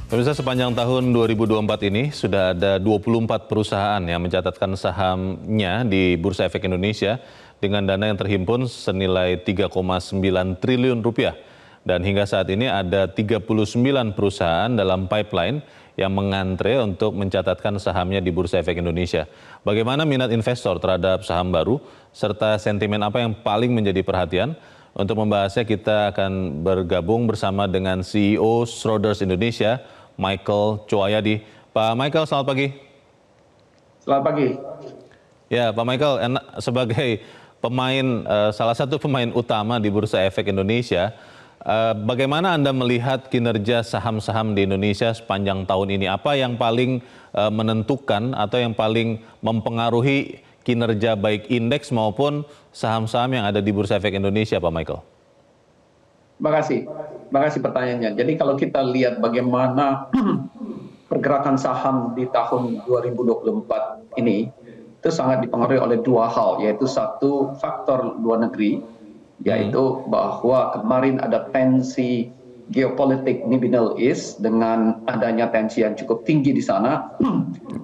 Pemirsa, sepanjang tahun 2024 ini sudah ada 24 perusahaan yang mencatatkan sahamnya di Bursa Efek Indonesia dengan dana yang terhimpun senilai 3,9 triliun rupiah. Dan hingga saat ini ada 39 perusahaan dalam pipeline yang mengantre untuk mencatatkan sahamnya di Bursa Efek Indonesia. Bagaimana minat investor terhadap saham baru, serta sentimen apa yang paling menjadi perhatian? Untuk membahasnya kita akan bergabung bersama dengan CEO Schroders Indonesia, Michael Choayadi. Pak Michael, selamat pagi. Selamat pagi. Ya, Pak Michael, sebagai pemain, salah satu pemain utama di Bursa Efek Indonesia, bagaimana Anda melihat kinerja saham-saham di Indonesia sepanjang tahun ini? Apa yang paling menentukan atau yang paling mempengaruhi kinerja baik indeks maupun saham-saham yang ada di Bursa Efek Indonesia, Pak Michael? Terima kasih pertanyaannya. Jadi kalau kita lihat bagaimana pergerakan saham di tahun 2024 ini, itu sangat dipengaruhi oleh dua hal, yaitu satu faktor luar negeri, yaitu bahwa kemarin ada tensi geopolitik di Middle East dengan adanya tensi yang cukup tinggi di sana,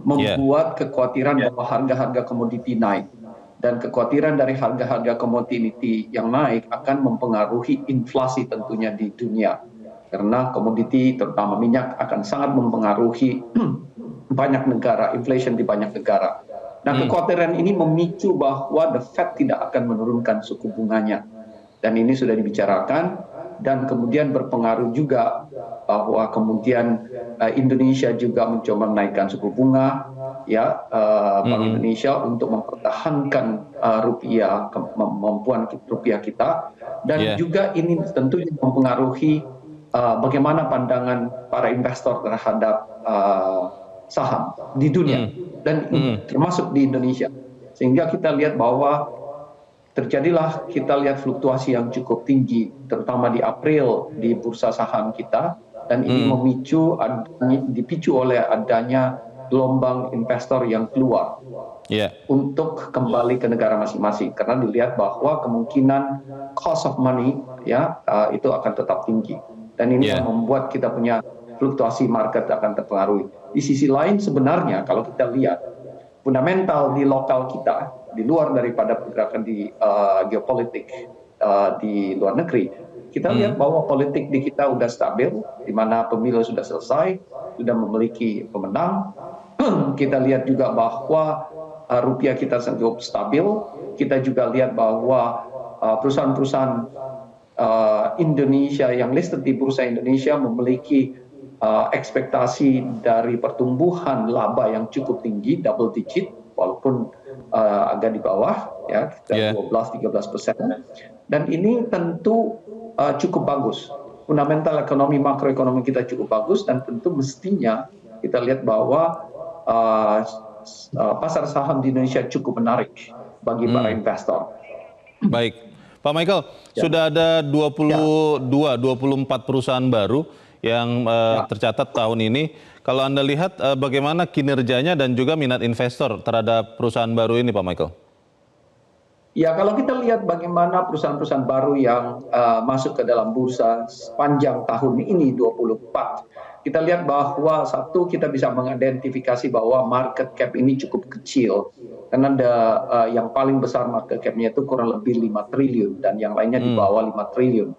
membuat kekhawatiran bahwa harga-harga komoditi naik. Dan kekhawatiran dari harga-harga komoditi yang naik akan mempengaruhi inflasi tentunya di dunia. Karena komoditi terutama minyak akan sangat mempengaruhi banyak negara, inflation di banyak negara. Nah, kekhawatiran ini memicu bahwa The Fed tidak akan menurunkan suku bunganya. Dan ini sudah dibicarakan dan kemudian berpengaruh juga bahwa kemudian Indonesia juga mencoba menaikkan suku bunga, ya, Bank Indonesia untuk mempertahankan rupiah, kemampuan rupiah kita, dan juga ini tentunya mempengaruhi bagaimana pandangan para investor terhadap saham di dunia dan termasuk di Indonesia, sehingga kita lihat bahwa terjadilah kita lihat fluktuasi yang cukup tinggi, terutama di April di bursa saham kita, dan ini dipicu oleh adanya gelombang investor yang keluar untuk kembali ke negara masing-masing, karena dilihat bahwa kemungkinan cost of money itu akan tetap tinggi, dan ini yang membuat kita punya fluktuasi market akan terpengaruhi. Di sisi lain sebenarnya kalau kita lihat fundamental di lokal kita, di luar daripada pergerakan di geopolitik di luar negeri, kita lihat bahwa politik di kita sudah stabil, di mana pemilu sudah selesai, sudah memiliki pemenang. Kita lihat juga bahwa rupiah kita cukup stabil. Kita juga lihat bahwa perusahaan-perusahaan Indonesia yang listed di Bursa Indonesia memiliki ekspektasi dari pertumbuhan laba yang cukup tinggi, double digit, walaupun agak di bawah, ya, 12-13%. Dan ini tentu cukup bagus. Fundamental ekonomi, makroekonomi kita cukup bagus, dan tentu mestinya kita lihat bahwa pasar saham di Indonesia cukup menarik bagi para investor. Baik, Pak Michael, sudah ada 24 perusahaan baru yang tercatat tahun ini. Kalau Anda lihat bagaimana kinerjanya dan juga minat investor terhadap perusahaan baru ini, Pak Michael? Ya, kalau kita lihat bagaimana perusahaan-perusahaan baru yang masuk ke dalam bursa sepanjang tahun ini 24, kita lihat bahwa satu, kita bisa mengidentifikasi bahwa market cap ini cukup kecil, karena yang paling besar market cap-nya itu kurang lebih 5 triliun dan yang lainnya di bawah 5 triliun,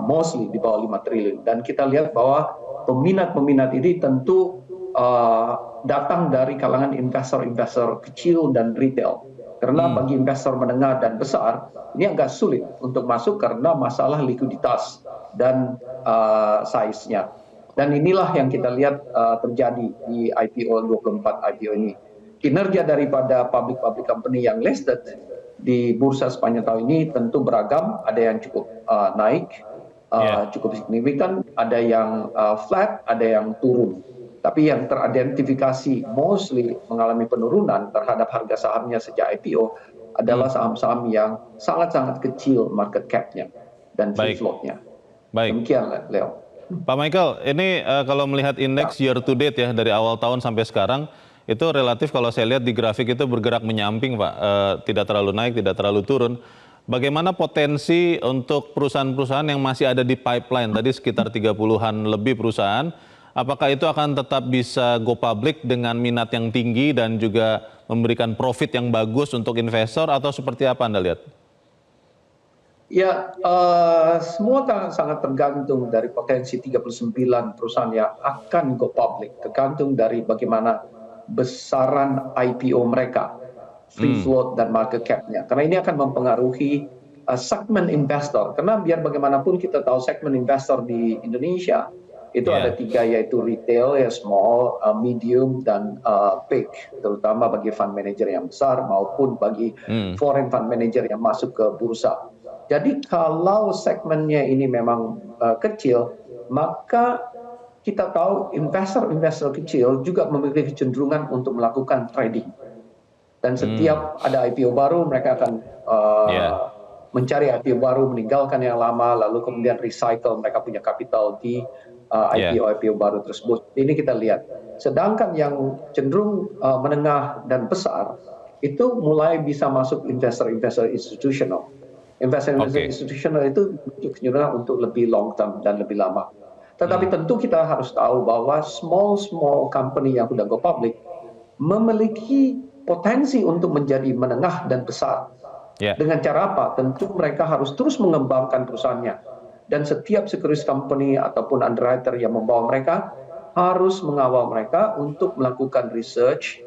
mostly di bawah 5 triliun. Dan kita lihat bahwa peminat-peminat ini tentu datang dari kalangan investor-investor kecil dan retail. Karena bagi investor menengah dan besar, ini agak sulit untuk masuk karena masalah likuiditas dan size-nya. Dan inilah yang kita lihat terjadi di IPO 24 IPO ini. Kinerja daripada public company yang listed di bursa sepanjang tahun ini tentu beragam, ada yang cukup naik, cukup signifikan, ada yang flat, ada yang turun. Tapi yang teridentifikasi mostly mengalami penurunan terhadap harga sahamnya sejak IPO adalah saham-saham yang sangat-sangat kecil market cap-nya dan free float-nya. Demikian, Leo. Pak Michael, ini kalau melihat indeks year to date ya, dari awal tahun sampai sekarang, itu relatif kalau saya lihat di grafik itu bergerak menyamping, Pak. Tidak terlalu naik, tidak terlalu turun. Bagaimana potensi untuk perusahaan-perusahaan yang masih ada di pipeline, tadi sekitar 30-an lebih perusahaan, apakah itu akan tetap bisa go public dengan minat yang tinggi dan juga memberikan profit yang bagus untuk investor atau seperti apa Anda lihat? Ya, semua sangat tergantung dari potensi 39 perusahaan yang akan go public, tergantung dari bagaimana besaran IPO mereka, free float dan market cap-nya. Karena ini akan mempengaruhi segmen investor. Karena biar bagaimanapun kita tahu segmen investor di Indonesia itu ada tiga, yaitu retail, ya small, medium, dan big, terutama bagi fund manager yang besar maupun bagi foreign fund manager yang masuk ke bursa. Jadi kalau segmennya ini memang kecil, maka kita tahu investor-investor kecil juga memiliki kecenderungan untuk melakukan trading. Dan setiap ada IPO baru, mereka akan mencari IPO baru, meninggalkan yang lama, lalu kemudian recycle mereka punya kapital di IPO-IPO baru tersebut. Ini kita lihat. Sedangkan yang cenderung menengah dan besar, itu mulai bisa masuk investor-investor institusional. Investor institusional itu kecenderungan untuk lebih long term dan lebih lama. Tetapi tentu kita harus tahu bahwa small company yang sudah go public memiliki potensi untuk menjadi menengah dan besar. Dengan cara apa? Tentu mereka harus terus mengembangkan perusahaannya. Dan setiap securities company ataupun underwriter yang membawa mereka harus mengawal mereka untuk melakukan research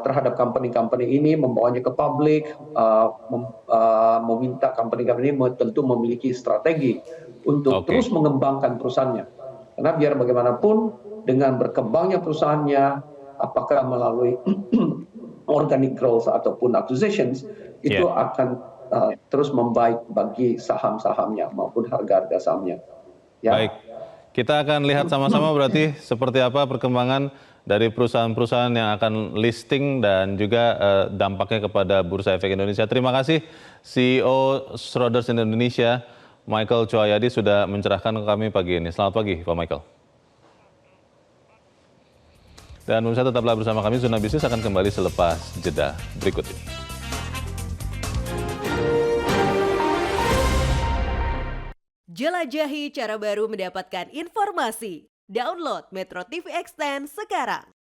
terhadap company-company ini, membawanya ke publik, meminta company-company ini tentu memiliki strategi untuk terus mengembangkan perusahaannya. Karena biar bagaimanapun dengan berkembangnya perusahaannya, apakah melalui organic growth ataupun acquisitions, itu akan terus membaik bagi saham-sahamnya maupun harga-harga sahamnya. Baik, kita akan lihat sama-sama berarti seperti apa perkembangan dari perusahaan-perusahaan yang akan listing dan juga dampaknya kepada Bursa Efek Indonesia. Terima kasih CEO Schroders Indonesia, Michael Choayadi sudah mencerahkan ke kami pagi ini. Selamat pagi Pak Michael. Dan pemirsa tetaplah bersama kami, Zona Bisnis akan kembali selepas jeda berikut ini. Jelajahi cara baru mendapatkan informasi. Download Metro TV Extend sekarang.